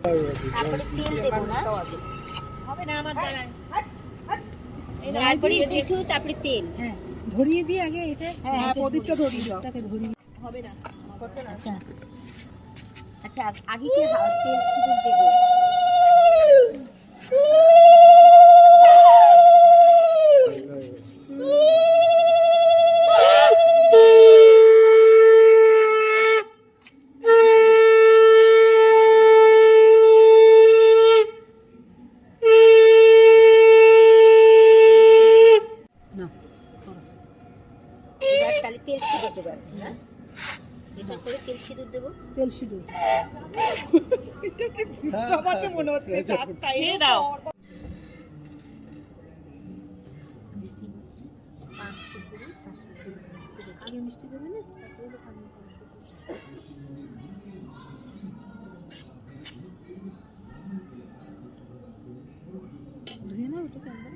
তারপরে তেল দেবো না, হবে না আমার দ্বারায়। তারপরে পিঠু, তারপরে তেল। হ্যাঁ ধরিয়ে দিই আগে এটা। হ্যাঁ, প্রদীপটা ধরিয়ে দাও। তাকে ধরিয়ে হবে না, হচ্ছে না। আচ্ছা আচ্ছা, আগে কি তেল শুধু দেবো? তাহলে তেল সিঁদুর দেবো না, এটার পরে তেল সিঁদুর দেবো। তেল সিঁদুর ডিস্টার্ব আছে মনে হচ্ছে। দিয়ে দাও। আগে মিষ্টি দেবে না? ধুয়ে নাও ওটাকে একবার।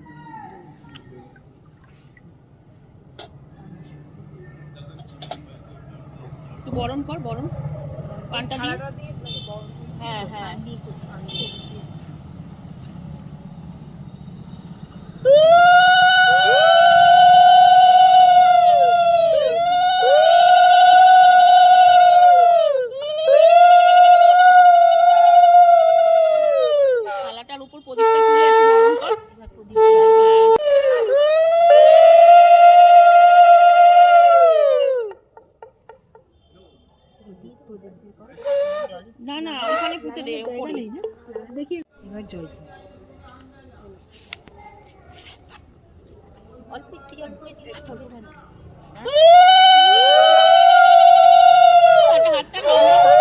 একটু গরম কর, গরম পানটা দিয়ে। হ্যাঁ হ্যাঁ, থালাটার উপর প্রদীপটা তুলে একটু গরম কর। এবার প্রদীপ দিয়ে জল। না না, ওখানে পুঁতে দে জায়গা ওপরে। নেই না, দেখি এবার জল খাও। অল্প একটু জল করে দিলে হবে না। হাতটা লম্বা কর।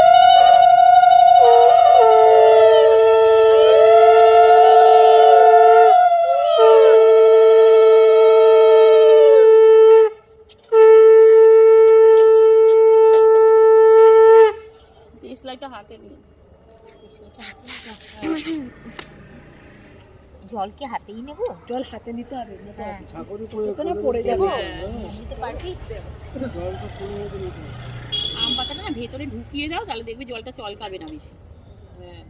দেশলাইটা হাতে নিয়ে। জল কি হাতেই নেবো? জল হাতে নিতে হবে না তো? হ্যাঁ। ওটা না পড়ে যাবে। নিতে পারবি? আম পাতাটা না ভেতরে ঢুকিয়ে দাও, তাহলে দেখবে জলটা চলকাবে না বেশি। হ্যাঁ।